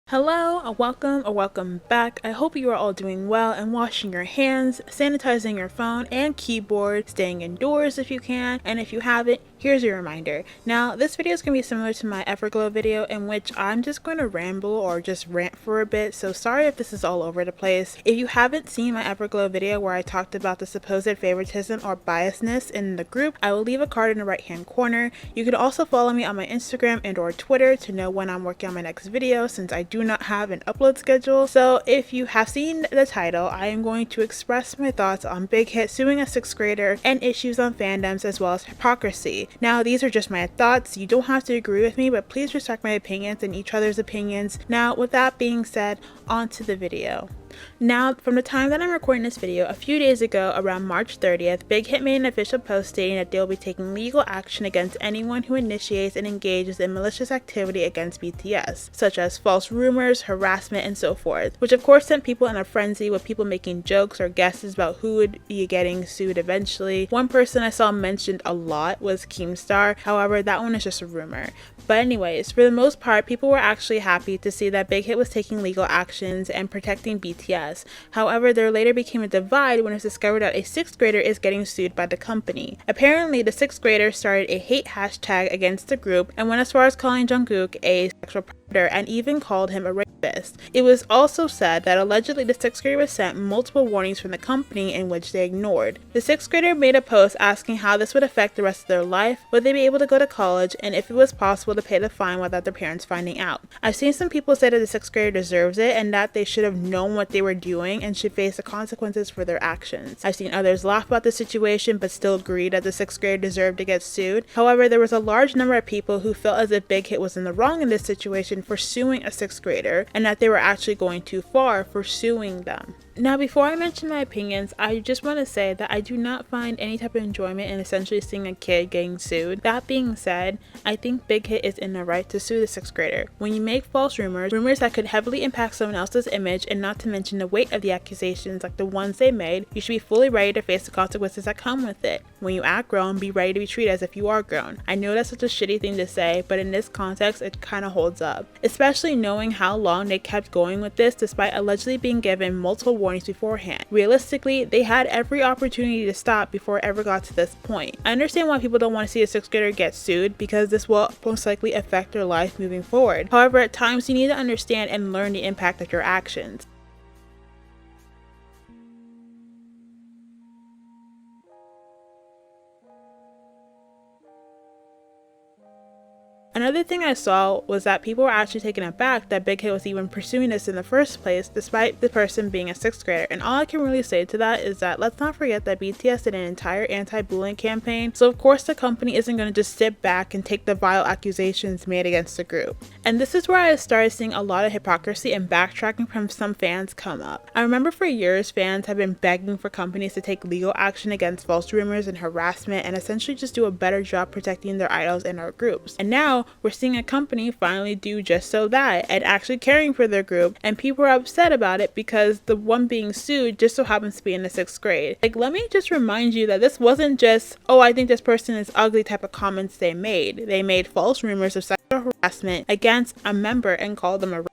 Hello, welcome back. I hope you are all doing well and washing your hands, sanitizing your phone and keyboard, staying indoors if you can, and if you haven't, here's your reminder. Now, this video is going to be similar to my 𝕊𝙁 video in which I'm just going to ramble or just rant for a bit, so sorry if this is all over the place. If you haven't seen my 𝕊𝙁 video where I talked about the supposed favoritism or biasness in the group, I will leave a card in the right hand corner. You can also follow me on my Instagram and or Twitter to know when I'm working on my next video, since I do not have an upload schedule. So if you have seen the title, I am going to express my thoughts on Bighit suing a 6th grader and issues on fandoms as well as hypocrisy. Now, these are just my thoughts. You don't have to agree with me, but please respect my opinions and each other's opinions. Now, with that being said, on to the video. Now, from the time that I'm recording this video, a few days ago, around March 30th, Bighit made an official post stating that they will be taking legal action against anyone who initiates and engages in malicious activity against BTS, such as false rumors, harassment, and so forth, which of course sent people in a frenzy with people making jokes or guesses about who would be getting sued eventually. One person I saw mentioned a lot was Keemstar, however, that one is just a rumor. But anyways, for the most part, people were actually happy to see that Bighit was taking legal actions and protecting BTS. However, there later became a divide when it was discovered that a 6th grader is getting sued by the company. Apparently, the 6th grader started a hate hashtag against the group and went as far as calling Jungkook a sexual predator and even called him a rapist. It was also said that allegedly the 6th grader was sent multiple warnings from the company in which they ignored. The 6th grader made a post asking how this would affect the rest of their life, would they be able to go to college, and if it was possible to pay the fine without their parents finding out. I've seen some people say that the 6th grader deserves it and that they should have known what they were doing and should face the consequences for their actions. I've seen others laugh about the situation but still agree that the 6th grader deserved to get sued. However, there was a large number of people who felt as if Bighit was in the wrong in this situation for suing a 6th grader and that they were actually going too far for suing them. Now, before I mention my opinions, I just want to say that I do not find any type of enjoyment in essentially seeing a kid getting sued. That being said, I think Bighit is in the right to sue the 6th grader. When you make false rumors that could heavily impact someone else's image, and not to mention the weight of the accusations like the ones they made, you should be fully ready to face the consequences that come with it. When you act grown, be ready to be treated as if you are grown. I know that's such a shitty thing to say, but in this context, it kind of holds up. Especially knowing how long they kept going with this despite allegedly being given multiple warnings beforehand. Realistically, they had every opportunity to stop before it ever got to this point. I understand why people don't want to see a 6th grader get sued because this will most likely affect their life moving forward. However, at times you need to understand and learn the impact of your actions. Another thing I saw was that people were actually taken aback that Bighit was even pursuing this in the first place despite the person being a 6th grader, and all I can really say to that is that let's not forget that BTS did an entire anti-bullying campaign, so of course the company isn't going to just sit back and take the vile accusations made against the group. And this is where I started seeing a lot of hypocrisy and backtracking from some fans come up. I remember for years fans have been begging for companies to take legal action against false rumors and harassment and essentially just do a better job protecting their idols and our groups. And now we're seeing a company finally do just so that and actually caring for their group, and people are upset about it because the one being sued just so happens to be in the 6th grade. Like, let me just remind you that this wasn't just, oh, I think this person is ugly type of comments they made. They made false rumors of sexual harassment against a member and called them a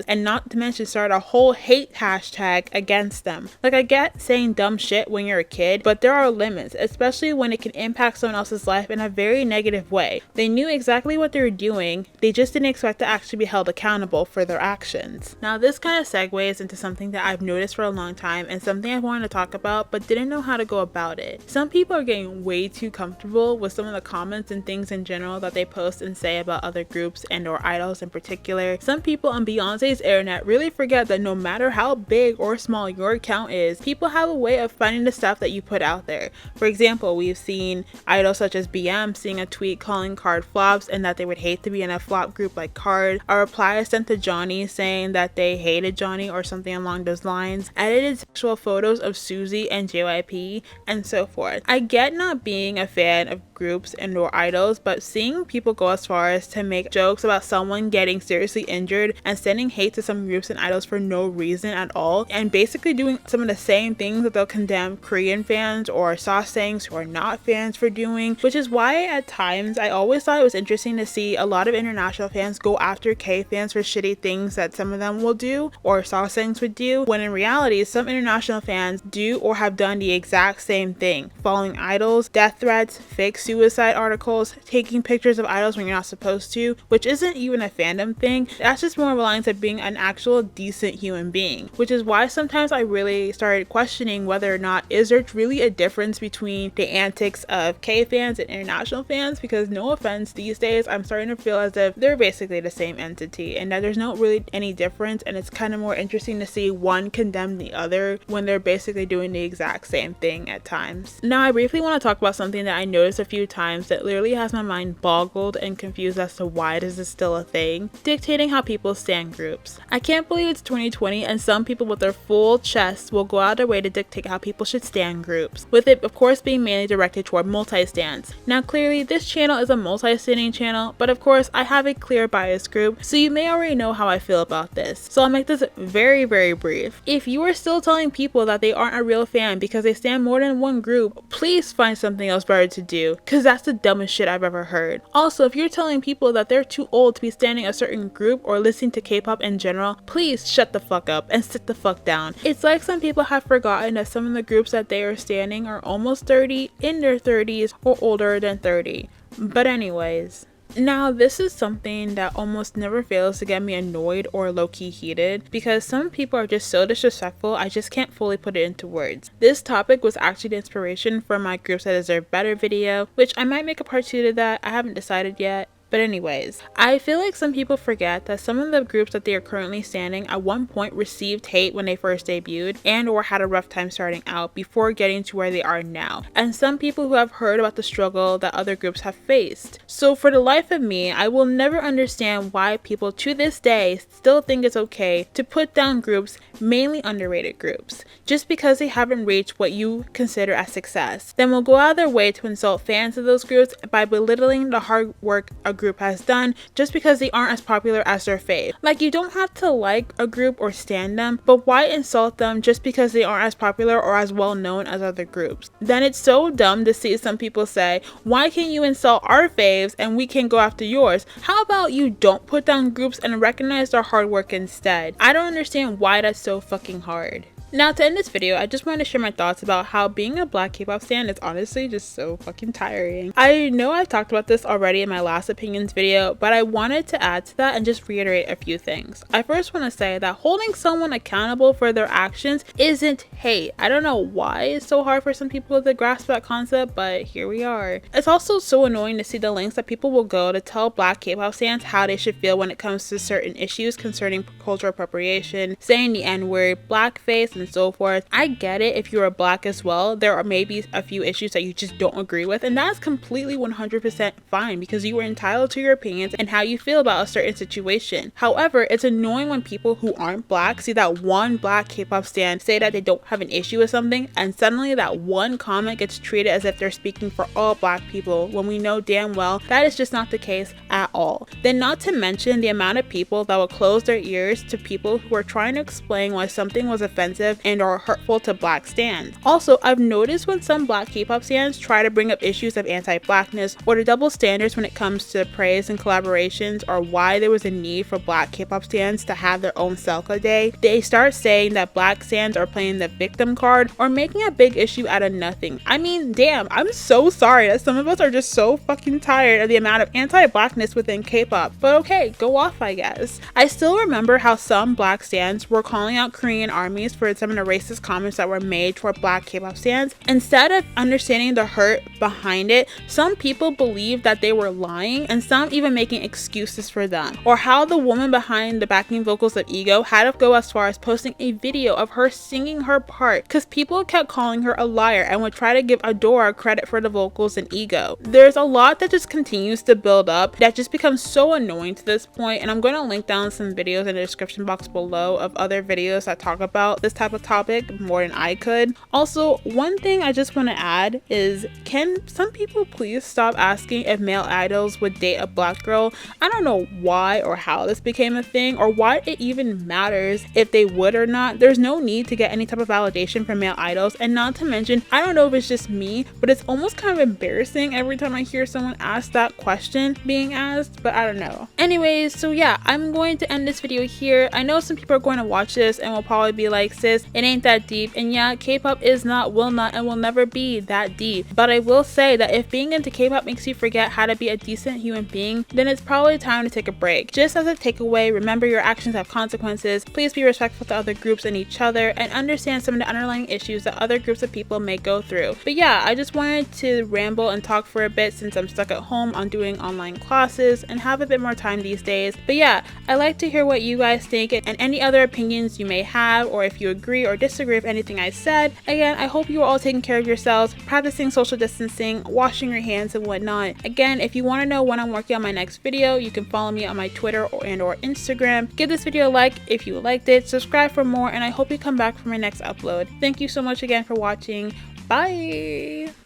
and not to mention start a whole hate hashtag against them. Like, I get saying dumb shit when you're a kid, but there are limits, especially when it can impact someone else's life in a very negative way. They knew exactly what they were doing, they just didn't expect to actually be held accountable for their actions. Now, this kind of segues into something that I've noticed for a long time and something I wanted to talk about but didn't know how to go about it. Some people are getting way too comfortable with some of the comments and things in general that they post and say about other groups and or idols in particular. Some people on Beyonce's internet really forget that no matter how big or small your account is, people have a way of finding the stuff that you put out there. For example, we've seen idols such as BM seeing a tweet calling KARD flops and that they would hate to be in a flop group like KARD. A reply is sent to Johnny saying that they hated Johnny or something along those lines. Edited sexual photos of Suzy and JYP and so forth. I get not being a fan of groups and or idols, but seeing people go as far as to make jokes about someone getting seriously injured and sending hate to some groups and idols for no reason at all, and basically doing some of the same things that they'll condemn Korean fans or sasaengs who are not fans for doing, which is why at times I always thought it was interesting to see a lot of international fans go after K fans for shitty things that some of them will do or sasaengs would do, when in reality some international fans do or have done the exact same thing, following idols, death threats, fake suicide articles, taking pictures of idols when you're not supposed to, which isn't even a fandom thing. That's just more of a line to being an actual decent human being, which is why sometimes I really started questioning whether or not is there really a difference between the antics of K fans and international fans, because no offense, these days I'm starting to feel as if they're basically the same entity and that there's not really any difference, and it's kind of more interesting to see one condemn the other when they're basically doing the exact same thing at times. Now I briefly want to talk about something that I noticed a few times that literally has my mind boggled and confused as to why this is still a thing: dictating how people stand groups. I can't believe it's 2020 and some people with their full chests will go out of their way to dictate how people should stand groups, with it of course being mainly directed toward multi-stands. Now clearly this channel is a multi-standing channel, but of course I have a clear bias group, so you may already know how I feel about this, so I'll make this very brief. If you are still telling people that they aren't a real fan because they stand more than one group, please find something else better to do, because that's the dumbest shit I've ever heard. Also, if you're telling people that they're too old to be standing a certain group or listening to K-pop in general, please shut the fuck up and sit the fuck down. It's like some people have forgotten that some of the groups that they are standing are almost 30, in their 30s, or older than 30. But anyways, now this is something that almost never fails to get me annoyed or low-key heated, because some people are just so disrespectful I just can't fully put it into words. This topic was actually the inspiration for my Groups That Deserve Better video, which I might make a part 2 to that, I haven't decided yet. But anyways, I feel like some people forget that some of the groups that they are currently standing at one point received hate when they first debuted and or had a rough time starting out before getting to where they are now, and some people who have heard about the struggle that other groups have faced. So for the life of me, I will never understand why people to this day still think it's okay to put down groups, mainly underrated groups, just because they haven't reached what you consider as success. Then will go out of their way to insult fans of those groups by belittling the hard work a group has done just because they aren't as popular as their fave. Like, you don't have to like a group or stand them, but why insult them just because they aren't as popular or as well known as other groups? Then it's so dumb to see some people say, why can't you insult our faves and we can go after yours? How about you don't put down groups and recognize their hard work instead? I don't understand why that's so fucking hard. Now to end this video, I just wanted to share my thoughts about how being a black K-pop stan is honestly just so fucking tiring. I know I've talked about this already in my last opinions video, but I wanted to add to that and just reiterate a few things. I first want to say that holding someone accountable for their actions isn't hate. I don't know why it's so hard for some people to grasp that concept, but here we are. It's also so annoying to see the lengths that people will go to tell black K-pop stans how they should feel when it comes to certain issues concerning cultural appropriation, saying the N-word, blackface, and so forth. I get it if you're a black as well. There are maybe a few issues that you just don't agree with, and that's completely 100% fine because you are entitled to your opinions and how you feel about a certain situation. However, it's annoying when people who aren't black see that one black K-pop stan say that they don't have an issue with something, and suddenly that one comment gets treated as if they're speaking for all black people, when we know damn well that is just not the case at all. Then not to mention the amount of people that will close their ears to people who are trying to explain why something was offensive and or hurtful to black stans. Also, I've noticed when some black K-pop stans try to bring up issues of anti-blackness or the double standards when it comes to praise and collaborations, or why there was a need for black K-pop stans to have their own Selka day, they start saying that black stans are playing the victim card or making a big issue out of nothing. I mean, damn, I'm so sorry that some of us are just so fucking tired of the amount of anti-blackness within K-pop, but okay, go off I guess. I still remember how some black stans were calling out Korean armies for some of the racist comments that were made toward black K-pop stans. Instead of understanding the hurt behind it, some people believed that they were lying, and some even making excuses for them. Or how the woman behind the backing vocals of 𝕄𝕚 had to go as far as posting a video of her singing her part because people kept calling her a liar and would try to give 𝕄𝕚 credit for the vocals in 𝕄𝕚. There's a lot that just continues to build up that just becomes so annoying to this point, and I'm going to link down some videos in the description box below of other videos that talk about this type type of topic more than I could. Also, one thing I just want to add is, can some people please stop asking if male idols would date a black girl? I don't know why or how this became a thing, or why it even matters if they would or not. There's no need to get any type of validation from male idols, and not to mention, I don't know if it's just me, but it's almost kind of embarrassing every time I hear someone ask that question being asked, but I don't know. Anyways, so yeah, I'm going to end this video here. I know some people are going to watch this and will probably be like, sis, it ain't that deep. And yeah, K-pop is not, will not, and will never be that deep. But I will say that if being into K-pop makes you forget how to be a decent human being, then it's probably time to take a break. Just as a takeaway, remember your actions have consequences. Please be respectful to other groups and each other, and understand some of the underlying issues that other groups of people may go through. But yeah, I just wanted to ramble and talk for a bit since I'm stuck at home on doing online classes and have a bit more time these days. But yeah, I like to hear what you guys think and any other opinions you may have, or if you agree or disagree with anything I said. Again, I hope you are all taking care of yourselves, practicing social distancing, washing your hands and whatnot. Again, if you want to know when I'm working on my next video, you can follow me on my Twitter or Instagram. Give this video a like if you liked it, subscribe for more, and I hope you come back for my next upload. Thank you so much again for watching. Bye!